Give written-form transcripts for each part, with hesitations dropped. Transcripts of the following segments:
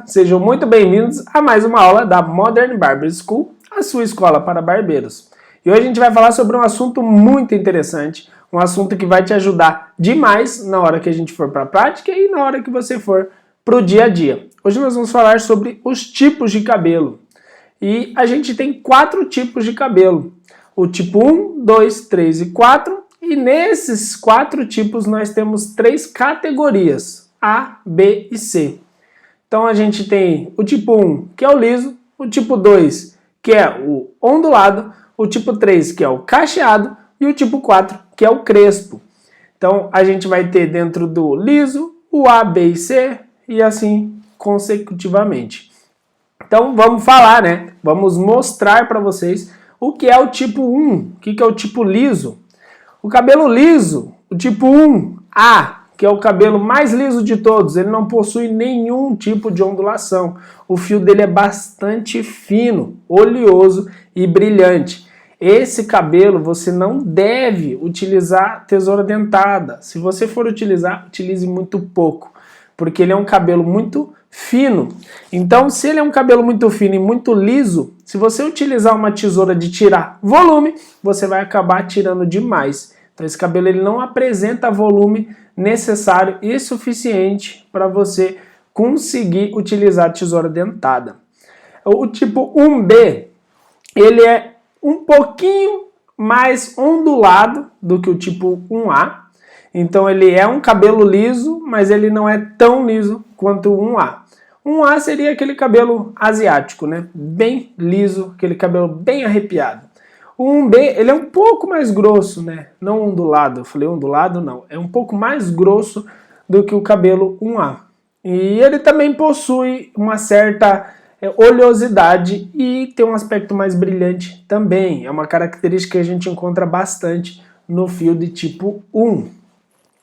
Sejam muito bem-vindos a mais uma aula da Modern Barber School, a sua escola para barbeiros. E hoje a gente vai falar sobre um assunto muito interessante, um assunto que vai te ajudar demais na hora que a gente for para a prática e na hora que você for para o dia a dia. Hoje nós vamos falar sobre os tipos de cabelo. E a gente tem 4 tipos de cabelo. O tipo 1, 2, 3 e 4. E nesses 4 tipos nós temos 3 categorias, A, B e C. Então a gente tem o tipo 1, que é o liso, o tipo 2, que é o ondulado, o tipo 3, que é o cacheado, e o tipo 4, que é o crespo. Então a gente vai ter dentro do liso o A, B e C, e assim consecutivamente. Então vamos falar, né? Vamos mostrar para vocês o que é o tipo 1, o que é o tipo liso. O cabelo liso, o tipo 1A, que é o cabelo mais liso de todos, ele não possui nenhum tipo de ondulação. O fio dele é bastante fino, oleoso e brilhante. Esse cabelo você não deve utilizar tesoura dentada. Se você for utilizar, utilize muito pouco, porque ele é um cabelo muito fino. Então, se ele é um cabelo muito fino e muito liso, se você utilizar uma tesoura de tirar volume, você vai acabar tirando demais. Então, esse cabelo ele não apresenta volume necessário e suficiente para você conseguir utilizar a tesoura dentada. O tipo 1B, ele é um pouquinho mais ondulado do que o tipo 1A. Então ele é um cabelo liso, mas ele não é tão liso quanto o 1A. 1A seria aquele cabelo asiático, né? Bem liso, aquele cabelo bem arrepiado. O 1B, ele é um pouco mais grosso, né? Não ondulado, eu falei ondulado não. É um pouco mais grosso do que o cabelo 1A. E ele também possui uma certa oleosidade e tem um aspecto mais brilhante também. É uma característica que a gente encontra bastante no fio de tipo 1.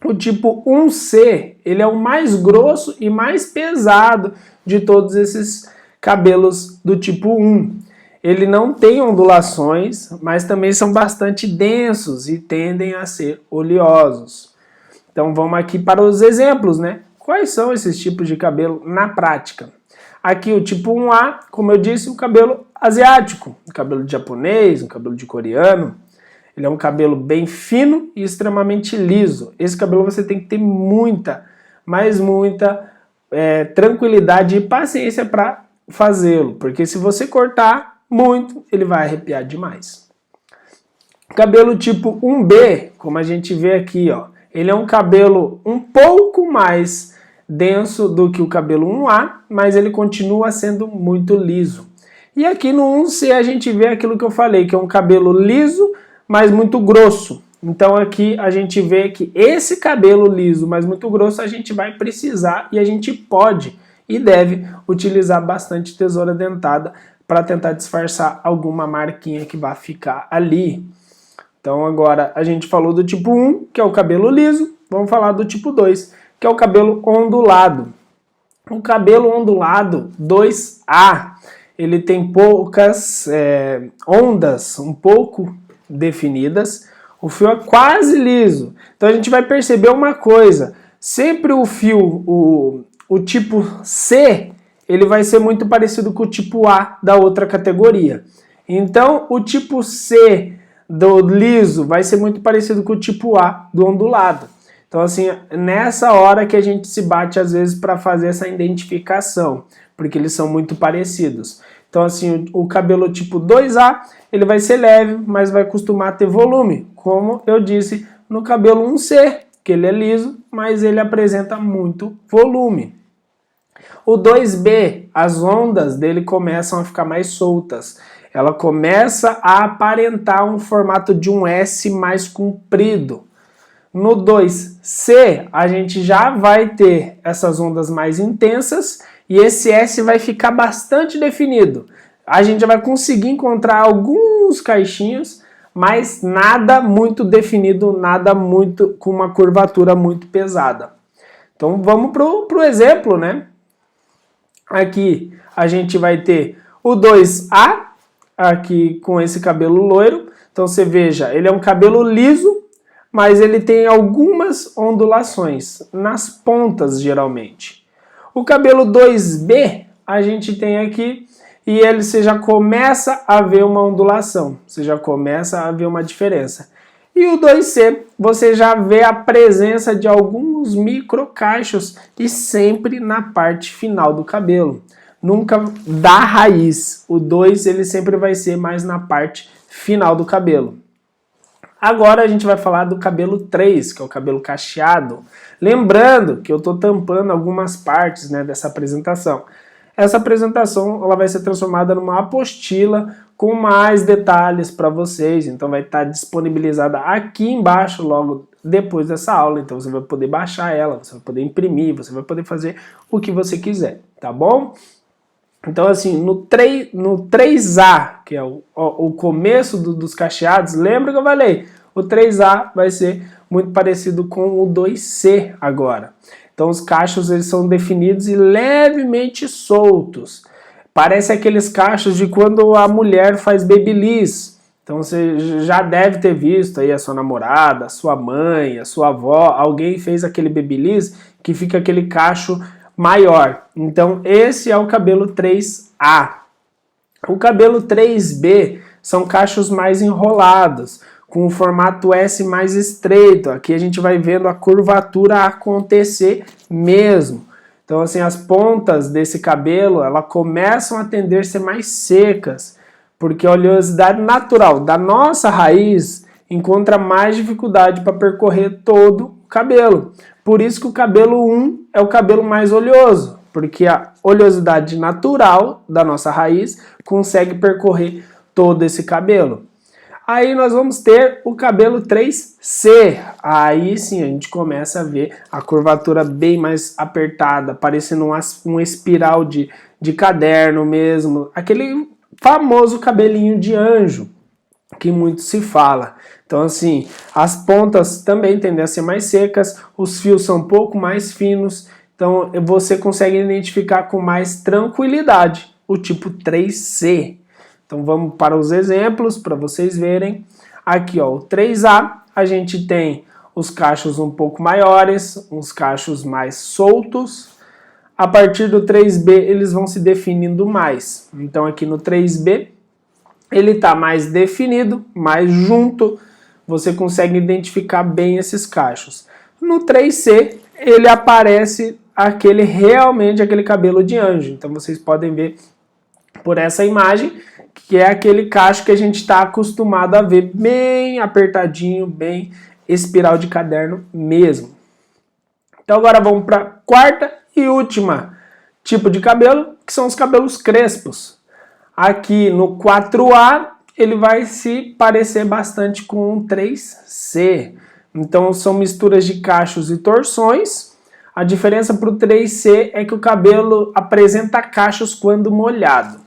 O tipo 1C, ele é o mais grosso e mais pesado de todos esses cabelos do tipo 1. Ele não tem ondulações, mas também são bastante densos e tendem a ser oleosos. Então vamos aqui para os exemplos, né? Quais são esses tipos de cabelo na prática? Aqui o tipo 1A, como eu disse, o cabelo asiático, o cabelo de japonês, o cabelo de coreano. Ele é um cabelo bem fino e extremamente liso. Esse cabelo você tem que ter muita, mas muita tranquilidade e paciência para fazê-lo, porque se você cortar muito, ele vai arrepiar demais. Cabelo tipo 1B, como a gente vê aqui, ó, ele é um cabelo um pouco mais denso do que o cabelo 1A, mas ele continua sendo muito liso. E aqui no 1C a gente vê aquilo que eu falei, que é um cabelo liso, mas muito grosso. Então aqui a gente vê que esse cabelo liso, mas muito grosso, a gente vai precisar e a gente pode e deve utilizar bastante tesoura dentada para tentar disfarçar alguma marquinha que vai ficar ali. Então agora a gente falou do tipo 1, que é o cabelo liso, vamos falar do tipo 2, que é o cabelo ondulado. O cabelo ondulado 2A, ele tem poucas ondas um pouco definidas, o fio é quase liso. Então a gente vai perceber uma coisa, sempre o fio, o tipo C, ele vai ser muito parecido com o tipo A da outra categoria. Então o tipo C do liso vai ser muito parecido com o tipo A do ondulado. Então assim, nessa hora que a gente se bate às vezes para fazer essa identificação, porque eles são muito parecidos. Então assim, o cabelo tipo 2A, ele vai ser leve, mas vai costumar ter volume, como eu disse no cabelo 1C, que ele é liso, mas ele apresenta muito volume. O 2B, as ondas dele começam a ficar mais soltas. Ela começa a aparentar um formato de um S mais comprido. No 2C, a gente já vai ter essas ondas mais intensas e esse S vai ficar bastante definido. A gente já vai conseguir encontrar alguns caixinhos, mas nada muito definido, nada muito com uma curvatura muito pesada. Então vamos pro exemplo, né? Aqui a gente vai ter o 2A, aqui com esse cabelo loiro. Então você veja, ele é um cabelo liso, mas ele tem algumas ondulações, nas pontas geralmente. O cabelo 2B, a gente tem aqui, e você já começa a ver uma ondulação, você já começa a ver uma diferença. E o 2C, você já vê a presença de alguns microcachos e sempre na parte final do cabelo. Nunca da raiz. O 2 ele sempre vai ser mais na parte final do cabelo. Agora a gente vai falar do cabelo 3, que é o cabelo cacheado. Lembrando que eu estou tampando algumas partes, né, dessa apresentação. Essa apresentação ela vai ser transformada numa apostila com mais detalhes para vocês. Então vai estar disponibilizada aqui embaixo logo depois dessa aula. Então você vai poder baixar ela, você vai poder imprimir, você vai poder fazer o que você quiser, tá bom? Então assim, no 3A, que é o começo dos cacheados, lembra que eu falei? O 3A vai ser muito parecido com o 2C agora. Então os cachos eles são definidos e levemente soltos. Parece aqueles cachos de quando a mulher faz babyliss. Então você já deve ter visto aí a sua namorada, a sua mãe, a sua avó, alguém fez aquele babyliss que fica aquele cacho maior. Então esse é o cabelo 3A. O cabelo 3B são cachos mais enrolados, com o formato S mais estreito. Aqui a gente vai vendo a curvatura acontecer mesmo. Então assim, as pontas desse cabelo, elas começam a tender a ser mais secas, porque a oleosidade natural da nossa raiz encontra mais dificuldade para percorrer todo o cabelo. Por isso que o cabelo 1 é o cabelo mais oleoso, porque a oleosidade natural da nossa raiz consegue percorrer todo esse cabelo. Aí nós vamos ter o cabelo 3C. Aí sim a gente começa a ver a curvatura bem mais apertada, parecendo uma espiral de caderno mesmo. Aquele famoso cabelinho de anjo, que muito se fala. Então assim, as pontas também tendem a ser mais secas, os fios são um pouco mais finos, então você consegue identificar com mais tranquilidade o tipo 3C. Então vamos para os exemplos para vocês verem. Aqui ó, o 3A, a gente tem os cachos um pouco maiores, uns cachos mais soltos. A partir do 3B eles vão se definindo mais. Então aqui no 3B ele está mais definido, mais junto, você consegue identificar bem esses cachos. No 3C ele aparece realmente aquele cabelo de anjo. Então vocês podem ver por essa imagem, que é aquele cacho que a gente está acostumado a ver bem apertadinho, bem espiral de caderno mesmo. Então agora vamos para a quarta e última tipo de cabelo, que são os cabelos crespos. Aqui no 4A ele vai se parecer bastante com o 3C. Então são misturas de cachos e torções. A diferença para o 3C é que o cabelo apresenta cachos quando molhado.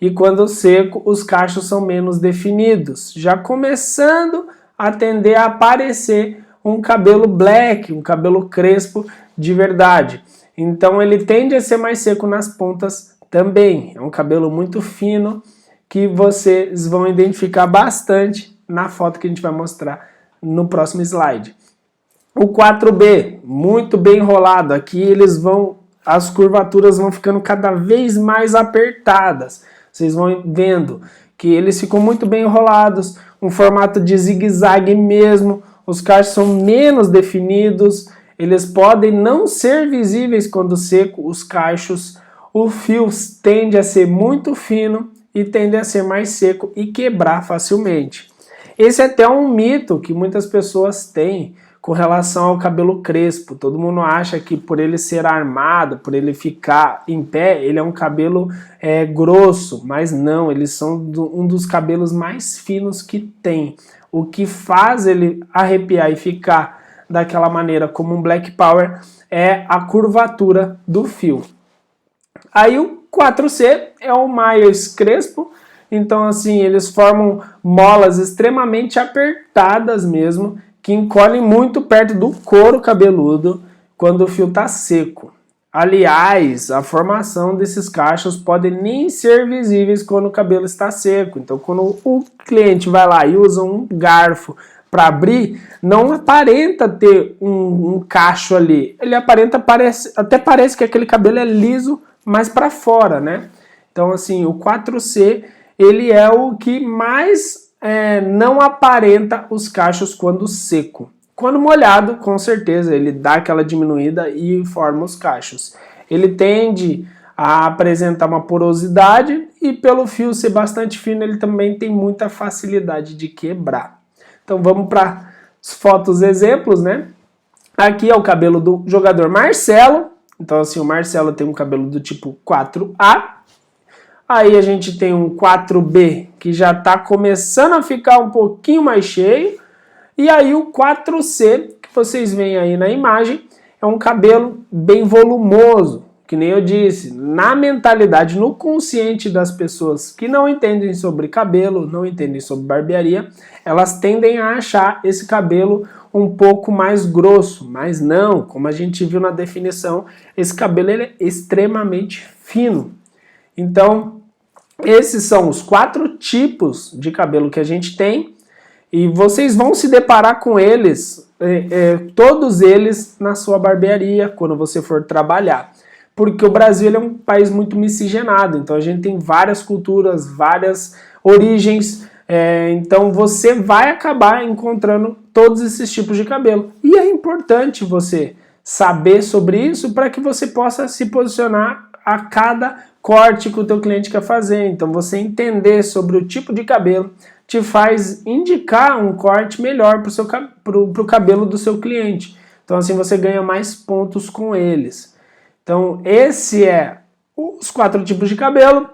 E quando seco, os cachos são menos definidos, já começando a tender a aparecer um cabelo black, um cabelo crespo de verdade. Então ele tende a ser mais seco nas pontas também. É um cabelo muito fino que vocês vão identificar bastante na foto que a gente vai mostrar no próximo slide. O 4B, muito bem enrolado. Aqui as curvaturas vão ficando cada vez mais apertadas. Vocês vão vendo que eles ficam muito bem enrolados, um formato de zigue-zague mesmo, os cachos são menos definidos, eles podem não ser visíveis quando seco, os cachos, o fio tende a ser muito fino e tende a ser mais seco e quebrar facilmente. Esse é até um mito que muitas pessoas têm com relação ao cabelo crespo. Todo mundo acha que por ele ser armado, por ele ficar em pé, ele é um cabelo grosso, mas não, eles são um dos cabelos mais finos que tem. O que faz ele arrepiar e ficar daquela maneira como um Black Power é a curvatura do fio. Aí o 4C é o mais crespo, então assim, eles formam molas extremamente apertadas mesmo, que encolhem muito perto do couro cabeludo quando o fio está seco. Aliás, a formação desses cachos pode nem ser visíveis quando o cabelo está seco. Então, quando o cliente vai lá e usa um garfo para abrir, não aparenta ter um cacho ali. Ele aparenta, até parece que aquele cabelo é liso mais para fora, né? Então, assim, o 4C, ele é o que mais não aparenta os cachos quando seco. Quando molhado, com certeza, ele dá aquela diminuída e forma os cachos. Ele tende a apresentar uma porosidade e pelo fio ser bastante fino, ele também tem muita facilidade de quebrar. Então vamos para as fotos exemplos, né? Aqui é o cabelo do jogador Marcelo. Então assim, o Marcelo tem um cabelo do tipo 4A. Aí a gente tem um 4B que já está começando a ficar um pouquinho mais cheio. E aí o 4C, que vocês veem aí na imagem, é um cabelo bem volumoso, que nem eu disse, na mentalidade, no consciente das pessoas que não entendem sobre cabelo, não entendem sobre barbearia, elas tendem a achar esse cabelo um pouco mais grosso, mas não, como a gente viu na definição, esse cabelo ele é extremamente fino. Então, esses são os 4 tipos de cabelo que a gente tem, e vocês vão se deparar com eles, todos eles na sua barbearia, quando você for trabalhar. Porque o Brasil ele é um país muito miscigenado, então a gente tem várias culturas, várias origens, então você vai acabar encontrando todos esses tipos de cabelo. E é importante você saber sobre isso para que você possa se posicionar a cada corte que o teu cliente quer fazer. Então você entender sobre o tipo de cabelo te faz indicar um corte melhor para o cabelo do seu cliente. Então assim você ganha mais pontos com eles. Então esse é os 4 tipos de cabelo.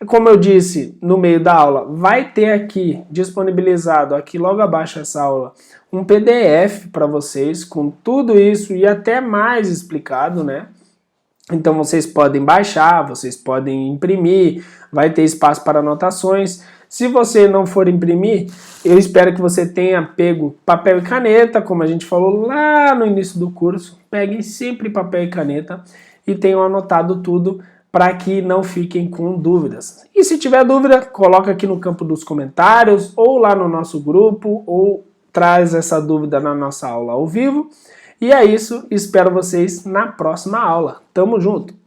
Como eu disse no meio da aula, vai ter aqui disponibilizado, aqui logo abaixo dessa aula, um PDF para vocês com tudo isso e até mais explicado, né? Então vocês podem baixar, vocês podem imprimir, vai ter espaço para anotações. Se você não for imprimir, eu espero que você tenha pego papel e caneta, como a gente falou lá no início do curso. Peguem sempre papel e caneta e tenham anotado tudo para que não fiquem com dúvidas. E se tiver dúvida, coloca aqui no campo dos comentários ou lá no nosso grupo ou traz essa dúvida na nossa aula ao vivo. E é isso, espero vocês na próxima aula. Tamo junto!